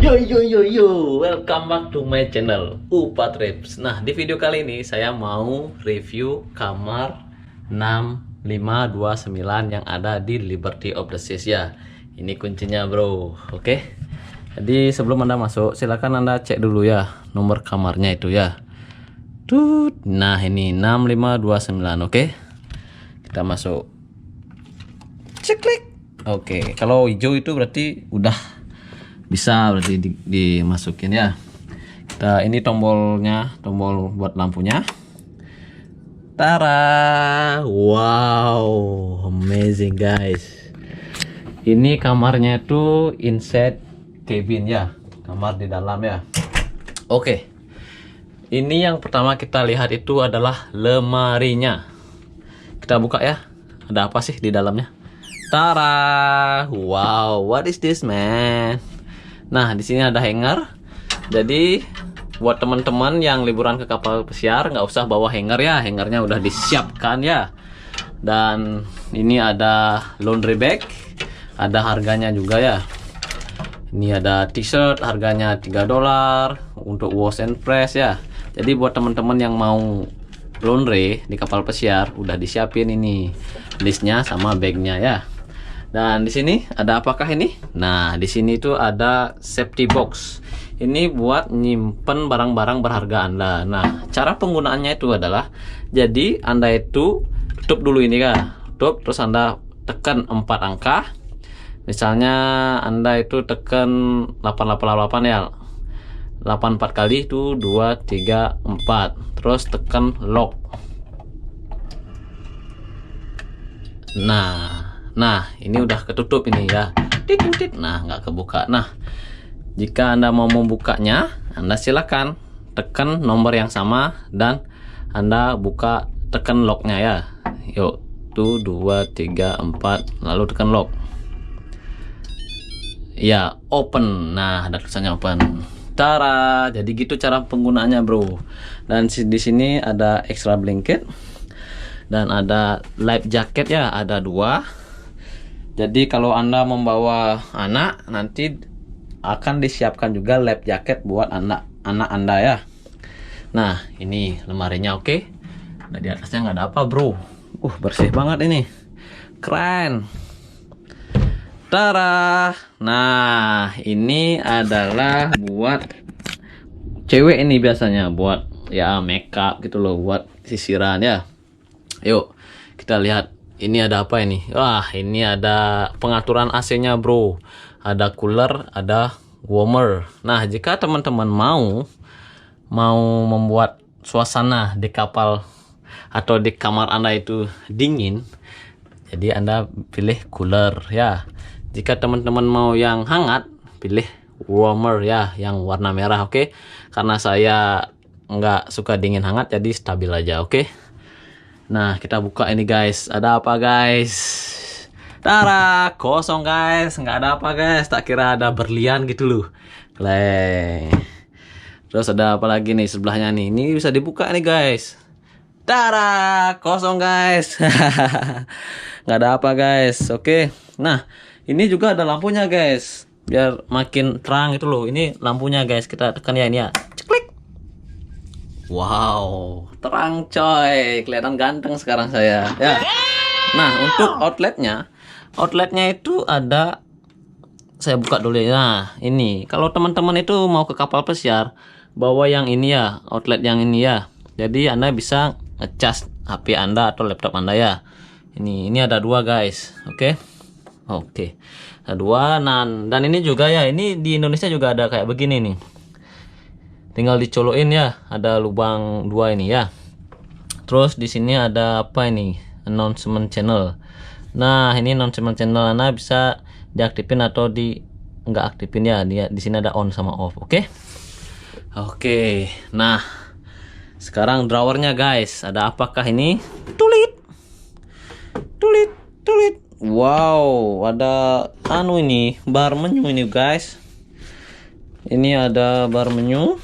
Yo yo yo yo, welcome back to my channel Upa Trips. Nah, di video kali ini saya mau review kamar 6529 yang ada di Liberty of the Seas ya. Ini kuncinya bro, oke. Jadi sebelum Anda masuk, silakan Anda cek dulu ya nomor kamarnya itu ya. Nah ini 6529, oke. Kita masuk. Cek klik. Oke, kalau hijau itu berarti udah bisa, berarti dimasukin ya. Kita ini tombolnya, tombol buat lampunya. Tara, wow, amazing guys. Ini kamarnya itu inside cabin ya, kamar di dalam ya. Oke, ini yang pertama kita lihat itu adalah lemarinya. Kita buka ya, ada apa sih di dalamnya? Tara, wow, what is this man? Nah, di sini ada hanger. Jadi buat teman-teman yang liburan ke kapal pesiar nggak usah bawa hanger ya. Hangernya udah disiapkan ya. Dan ini ada laundry bag. Ada harganya juga ya. Ini ada t-shirt harganya $3 untuk wash and press ya. Jadi buat teman-teman yang mau laundry di kapal pesiar udah disiapin ini listnya sama bagnya ya. Dan di sini ada apakah ini? Nah, di sini itu ada safety box. Ini buat nyimpen barang-barang berharga Anda. Nah, cara penggunaannya itu adalah, jadi Anda itu tutup dulu ini kah? Tutup, terus Anda tekan 4 angka. Misalnya Anda itu tekan 888 ya. 84 kali itu 2 3 4. Terus tekan lock. Nah, ini udah ketutup ini ya. Nah, nggak kebuka. Nah, jika Anda mau membukanya, Anda silakan tekan nomor yang sama dan Anda buka, tekan locknya ya. Yuk, tuh 2 3 4, lalu tekan lock. Ya, open. Nah, ada tulisannya open. Tara, jadi gitu cara penggunaannya, bro. Dan di sini ada extra blanket dan ada life jacket ya, ada 2. Jadi kalau Anda membawa anak, nanti akan disiapkan juga life jacket buat anak Anda ya. Nah, ini lemarinya oke. Nah, di atasnya nggak ada apa, bro. Bersih banget ini. Keren. Tara. Nah, ini adalah buat cewek ini biasanya, buat ya makeup gitu loh, buat sisiran ya. Yuk, kita lihat. Ini ada apa ini? Wah, ini ada pengaturan AC-nya, bro. Ada cooler, ada warmer. Nah, jika teman-teman mau membuat suasana di kapal atau di kamar Anda itu dingin, jadi Anda pilih cooler ya. Jika teman-teman mau yang hangat, pilih warmer ya, yang warna merah, oke? Karena saya nggak suka dingin hangat, jadi stabil aja, oke? Nah, kita buka ini guys. Ada apa guys? Tara, kosong guys. Nggak ada apa guys. Tak kira ada berlian gitu loh. Terus ada apa lagi nih sebelahnya nih? Ini bisa dibuka nih guys. Tara, kosong guys. Nggak ada apa guys. Oke. Nah, ini juga ada lampunya guys. Biar makin terang itu loh. Ini lampunya guys. Kita tekan ya ini ya. Ceklik. Wow, terang coy, kelihatan ganteng sekarang saya ya. Nah, untuk outletnya itu ada, saya buka dulu ya. Nah, ini kalau teman-teman itu mau ke kapal pesiar, bawa yang ini ya, outlet yang ini ya. Jadi Anda bisa ngecas HP Anda atau laptop Anda ya. Ini ada 2 guys, oke. Ada 2. Dan ini juga ya, ini di Indonesia juga ada kayak begini nih. Tinggal dicolokin ya, ada lubang 2 ini ya. Terus di sini ada apa ini? Announcement channel. Nah, ini announcement channel Anda bisa diaktifin atau nggak aktifin ya. Di sini ada on sama off, oke? Oke. Nah, sekarang drawernya guys, ada apakah ini? Tulit. Wow, ada ini bar menu ini guys. Ini ada bar menu.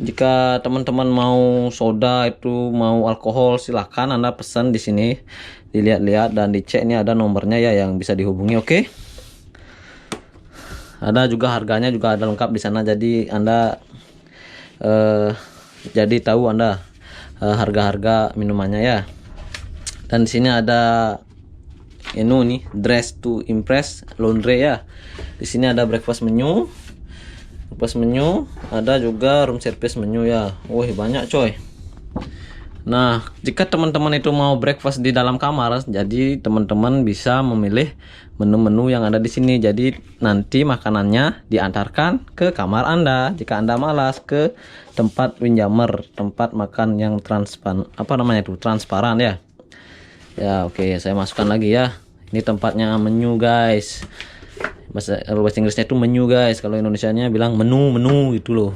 Jika teman-teman mau soda itu mau alkohol, silahkan Anda pesan di sini. Dilihat-lihat dan dicek, ini ada nomornya ya yang bisa dihubungi, oke? Ada juga harganya juga ada lengkap di sana. Jadi Anda jadi tahu Anda harga-harga minumannya ya. Dan di sini ada nih dress to impress laundry ya. Di sini ada breakfast menu, ada juga room service menu ya. Wih, banyak coy. Nah, jika teman-teman itu mau breakfast di dalam kamar, jadi teman-teman bisa memilih menu-menu yang ada di sini. Jadi nanti makanannya diantarkan ke kamar Anda. Jika Anda malas ke tempat windjammer, tempat makan yang transparan ya. Ya, oke, saya masukkan lagi ya. Ini tempatnya menu guys. Bahasa Inggrisnya itu menu guys. Kalau Indonesianya bilang menu gitu loh.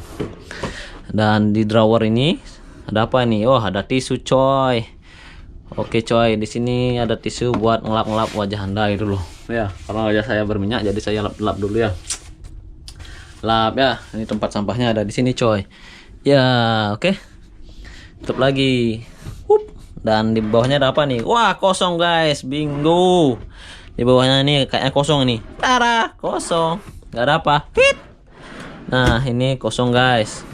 Dan di drawer ini ada apa nih? Oh, ada tisu coy. Oke coy, di sini ada tisu buat ngelap-ngelap wajah Anda gitu loh. Ya, karena wajah saya berminyak jadi saya lap-lap dulu ya. Lap ya. Ini tempat sampahnya ada di sini coy. Ya, oke. Tutup lagi. Dan di bawahnya ada apa nih? Wah, kosong guys. Bingo. Di bawahnya ini kayaknya kosong ini. Tara, kosong. Gak ada apa. Hit. Nah, ini kosong guys.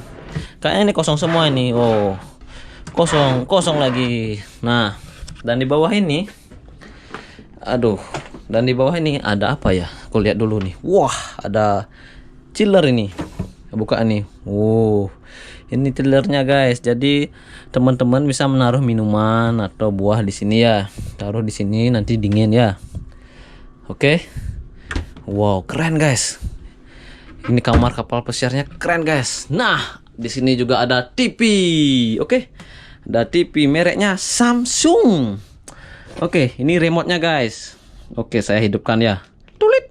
Kayaknya ini kosong semua ini. Oh, kosong lagi. Nah, dan di bawah ini, dan di bawah ini ada apa ya? Aku lihat dulu nih. Wah, ada chiller ini. Buka nih. Wow, ini chillernya guys. Jadi teman-teman bisa menaruh minuman atau buah di sini ya. Taruh di sini nanti dingin ya. Oke. Wow, keren guys. Ini kamar kapal pesiarnya keren guys. Nah, di sini juga ada TV. Oke. Ada TV mereknya Samsung. Oke, ini remote-nya guys. Oke, saya hidupkan ya. Tulit.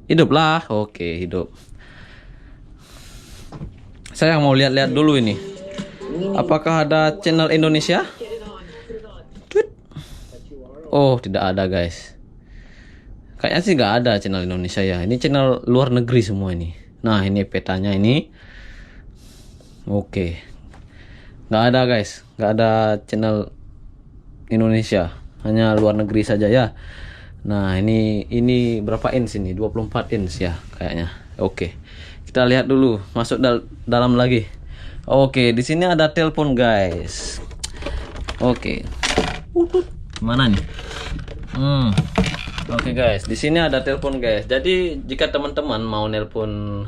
Hiduplah. Oke, hidup. Saya mau lihat-lihat dulu ini. Apakah ada channel Indonesia? Tweet. Oh, tidak ada guys. Kayaknya sih nggak ada channel Indonesia ya. Ini channel luar negeri semua ini. Nah, ini petanya ini. Oke. Nggak ada guys. Nggak ada channel Indonesia. Hanya luar negeri saja ya. Nah, ini berapa inch ini? 24 inch ya kayaknya. Oke. Kita lihat dulu. Masuk dalam lagi. Oke, di sini ada telepon guys. Oke. Mana nih? Oke guys, di sini ada telepon guys. Jadi jika teman-teman mau nelpon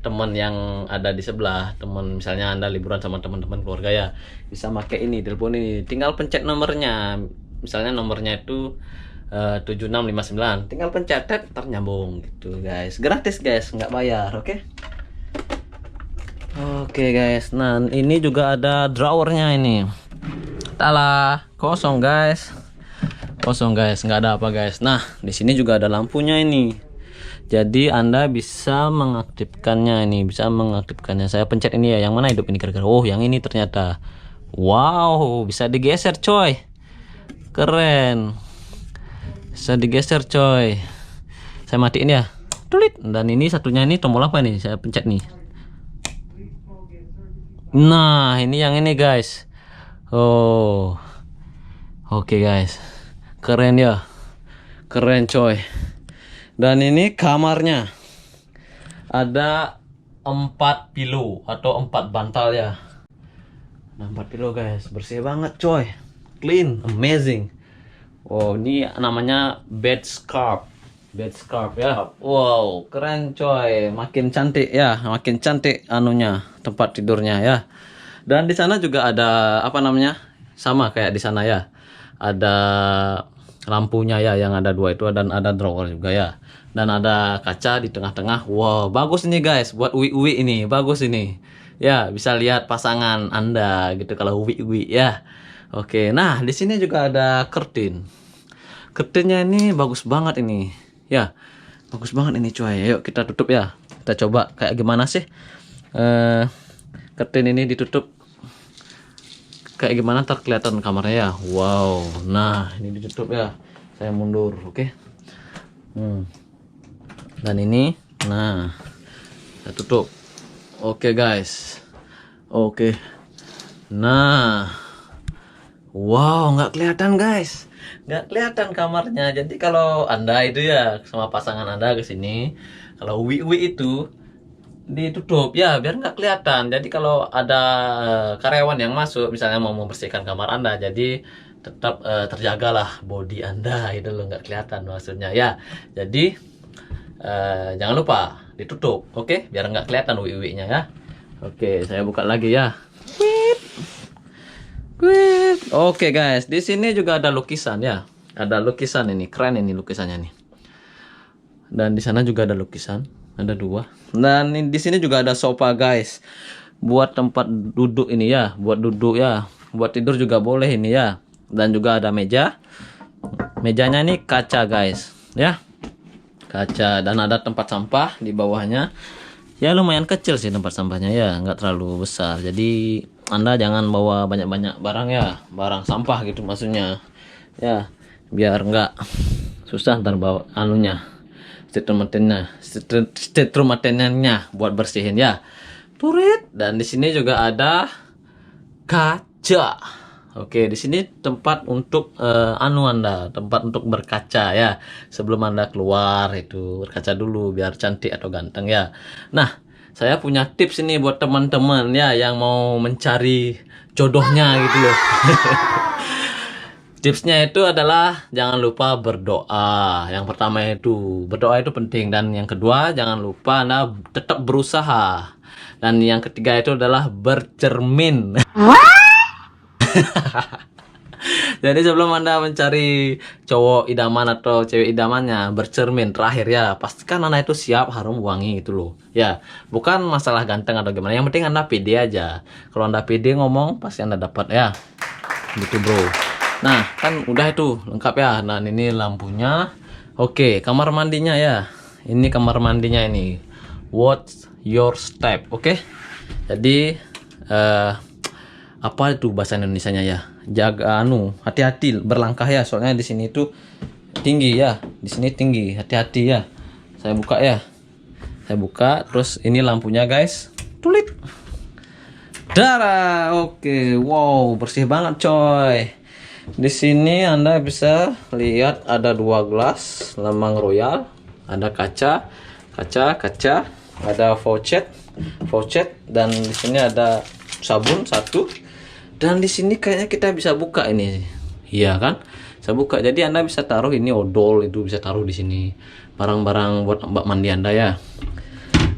teman yang ada di sebelah, teman misalnya Anda liburan sama teman-teman keluarga ya, bisa pakai ini telepon ini. Tinggal pencet nomornya. Misalnya nomornya itu 7659. Tinggal pencet ternyambung gitu guys. Gratis guys, nggak bayar, oke? Oke guys. Nah, ini juga ada drawernya ini. Talah, kosong guys. Kosong guys, nggak ada apa guys. Nah, di sini juga ada lampunya ini. Jadi Anda bisa mengaktifkannya ini, Saya pencet ini ya. Yang mana hidup ini kira-kira? Oh, yang ini ternyata. Wow, bisa digeser coy. Keren. Bisa digeser coy. Saya matiin ya. Tulit. Dan ini satunya ini tombol apa nih? Saya pencet nih. Nah, ini yang ini guys. Oh. Oke guys. Keren ya. Keren coy. Dan ini kamarnya. Ada 4 pilo atau 4 bantal ya. Nah, 4 pilo guys. Bersih banget coy. Clean, amazing. Oh, ini namanya bed scarf. Bed scarf ya. Wow, keren coy. Makin cantik ya, makin cantik anunya, tempat tidurnya ya. Dan di sana juga ada apa namanya? Sama kayak di sana ya. Ada lampunya ya yang ada 2 itu, dan ada drawer juga ya. Dan ada kaca di tengah-tengah. Wow, bagus ini guys buat uwi-uwi ini. Bagus ini. Ya, bisa lihat pasangan Anda gitu kalau uwi-uwi ya. Oke. Nah, di sini juga ada curtain. Curtainnya ini bagus banget ini. Ya. Bagus banget ini coy. Yuk kita tutup ya. Kita coba kayak gimana sih curtain ini ditutup. Kayak gimana ntar kelihatan kamarnya ya. Wow. Nah, ini ditutup ya. Saya mundur, oke. Dan ini, nah, saya tutup. Oke guys. Oke. Nah, wow, nggak kelihatan guys. nggak kelihatan kamarnya. Jadi kalau Anda itu ya sama pasangan Anda ke sini, kalau wi itu ditutup ya biar nggak kelihatan. Jadi kalau ada karyawan yang masuk misalnya mau membersihkan kamar Anda, jadi tetap terjagalah body Anda itu loh, nggak kelihatan maksudnya ya. Jadi jangan lupa ditutup, oke? Biar nggak kelihatan wi-nya ya. Oke, saya buka lagi ya. Oke guys, di sini juga ada lukisan ya. Ada lukisan ini, keren ini lukisannya nih. Dan di sana juga ada lukisan, ada dua. Dan di sini juga ada sofa guys. Buat tempat duduk ini ya, buat duduk ya. Buat tidur juga boleh ini ya. Dan juga ada meja. Mejanya ini kaca guys, ya. Kaca dan ada tempat sampah di bawahnya. Ya lumayan kecil sih tempat sampahnya ya, nggak terlalu besar. Jadi Anda jangan bawa banyak-banyak barang ya, barang sampah gitu maksudnya. Ya, biar nggak susah ntar bawa anunya. Stetromatennya buat bersihin ya. Turit. Dan di sini juga ada kaca. Oke, di sini tempat untuk Anda, tempat untuk berkaca ya. Sebelum Anda keluar itu berkaca dulu biar cantik atau ganteng ya. Nah, saya punya tips ini buat teman-teman ya yang mau mencari jodohnya gitu loh. Tipsnya itu adalah jangan lupa berdoa. Yang pertama itu berdoa itu penting, dan yang kedua jangan lupa Anda tetap berusaha. Dan yang ketiga itu adalah bercermin. Jadi sebelum Anda mencari cowok idaman atau cewek idamannya, bercermin terakhir ya. Pastikan Anda itu siap, harum, wangi gitu loh. Ya, bukan masalah ganteng atau gimana. Yang penting Anda pede aja. Kalau Anda pede ngomong, pasti Anda dapat ya. Gitu bro. Nah, kan udah itu lengkap ya. Nah, ini lampunya. Oke, kamar mandinya ya. Ini kamar mandinya ini. Watch your step, oke? Jadi apa itu bahasa Indonesianya ya? Jaga hati-hati berlangkah ya. Soalnya di sini tuh tinggi ya. Di sini tinggi, hati-hati ya. Saya buka ya. Saya buka, terus ini lampunya guys. Tulit. Darah. Oke, wow, bersih banget coy. Di sini Anda bisa lihat ada 2 gelas lemang royal, ada kaca, ada faucet, dan di sini ada sabun 1. Dan di sini kayaknya kita bisa buka ini. Iya kan? Saya buka. Jadi Anda bisa taruh ini odol, itu bisa taruh di sini. Barang-barang buat mbak mandi Anda ya.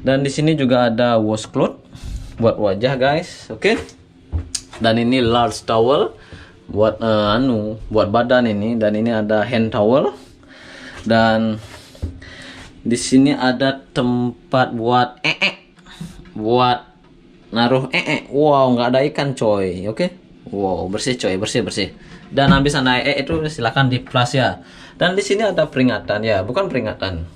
Dan di sini juga ada washcloth buat wajah guys, oke? Dan ini large towel buat buat badan ini, dan ini ada hand towel, dan di sini ada tempat buat buat naruh wow, nggak ada ikan coy, oke? Wow, bersih coy, bersih. Dan habis Anda itu silakan di flush ya. Dan di sini ada peringatan ya, bukan peringatan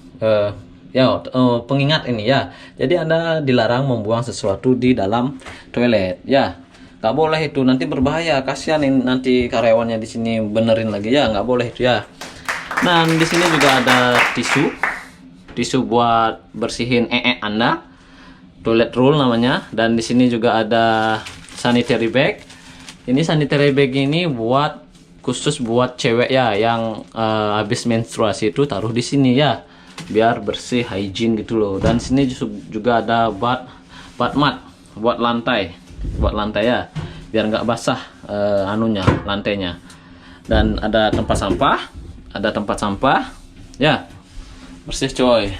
pengingat ini ya. Jadi Anda dilarang membuang sesuatu di dalam toilet ya. Nggak boleh itu, nanti berbahaya, kasihan nanti karyawannya di sini benerin lagi ya, nggak boleh itu ya. Nah, di sini juga ada tisu buat bersihin Anda, toilet roll namanya. Dan di sini juga ada sanitary bag. Ini sanitary bag ini khusus buat cewek ya, yang habis menstruasi itu taruh di sini ya, biar bersih, hygiene gitu loh. Dan sini juga ada bath mat buat lantai ya, biar nggak basah lantainya. Dan ada tempat sampah ya, bersih coy.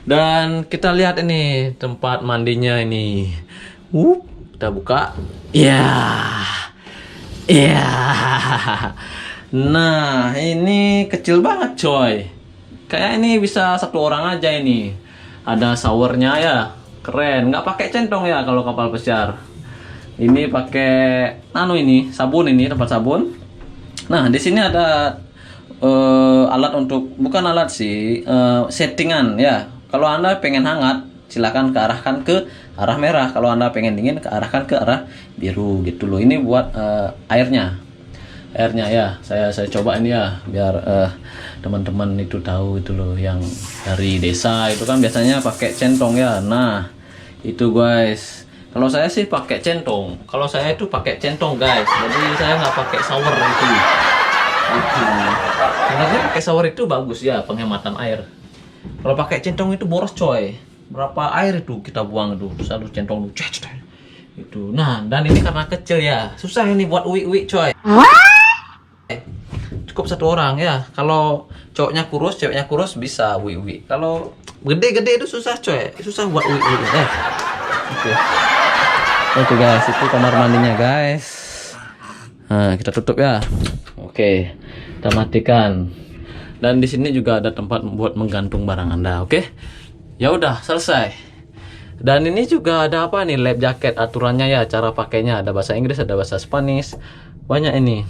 Dan kita lihat ini tempat mandinya ini. Kita buka ya. Nah, ini kecil banget coy, kayak ini bisa 1 orang aja ini. Ada showernya ya, keren. Nggak pakai centong ya kalau kapal pesiar. Ini pakai ini sabun, ini tempat sabun. Nah, di sini ada alat untuk, bukan alat sih, settingan ya. Kalau Anda pengen hangat, silakan kearahkan ke arah merah. Kalau Anda pengen dingin, kearahkan ke arah biru gitu loh. Ini buat airnya ya. Saya coba ini ya, biar teman-teman itu tahu itu loh, yang dari desa itu kan biasanya pakai centong ya. Nah, itu guys. Kalau saya sih pakai centong. Kalau saya itu pakai centong guys. Jadi saya nggak pakai shower itu. Gitu. Sebenarnya pakai shower itu bagus ya, penghematan air. Kalau pakai centong itu boros coy. Berapa air itu kita buang itu, satu centong itu. Nah, dan ini karena kecil ya, susah ini buat uwi-uwi coy. Cukup satu orang ya. Kalau cowoknya kurus, ceweknya kurus bisa uwi-uwi. Kalau gede-gede itu susah coy, susah buat uwi-uwi. Oke. Oke guys, itu kamar mandinya guys. Nah, kita tutup ya. Oke, kita matikan. Dan di sini juga ada tempat buat menggantung barang Anda. Oke, ya udah selesai. Dan ini juga ada apa nih, lab jacket, aturannya ya, cara pakainya ada bahasa Inggris, ada bahasa Spanish, banyak ini.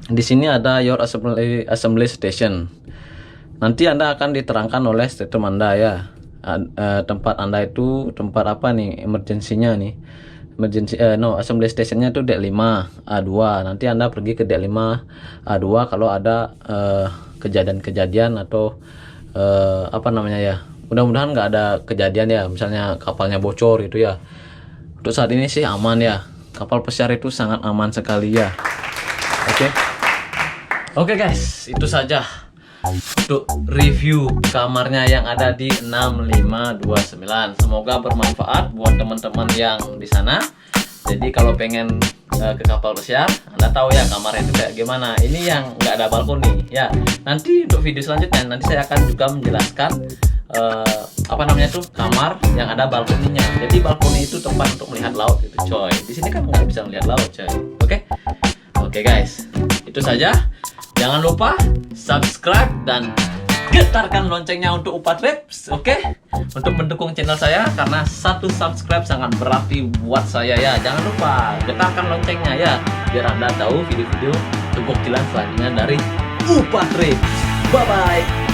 Di sini ada your assembly station. Nanti Anda akan diterangkan oleh statement Anda ya. Tempat Anda itu tempat apa nih, emergensinya nih. Assembly stationnya itu D5 A2. Nanti Anda pergi ke D5 A2 kalau ada kejadian-kejadian atau apa namanya ya, mudah-mudahan nggak ada kejadian ya, misalnya kapalnya bocor gitu ya. Untuk saat ini sih aman ya, kapal pesiar itu sangat aman sekali ya. Oke guys, itu saja untuk review kamarnya yang ada di 6529. Semoga bermanfaat buat teman-teman yang di sana. Jadi kalau pengen ke kapal pesiar, Anda tahu ya kamarnya itu kayak gimana. Ini yang nggak ada balkoni ya. Nanti untuk video selanjutnya nanti saya akan juga menjelaskan apa namanya tuh, kamar yang ada balkoninya. Jadi balkoni itu tempat untuk melihat laut itu coy. Di sini kan nggak bisa melihat laut coy. Oke guys, itu saja. Jangan lupa subscribe dan getarkan loncengnya untuk Upa Trips, oke? Untuk mendukung channel saya, karena satu subscribe sangat berarti buat saya ya. Jangan lupa getarkan loncengnya ya, biar Anda tahu video-video tebuk jalan selanjutnya dari Upa Trips. Bye bye.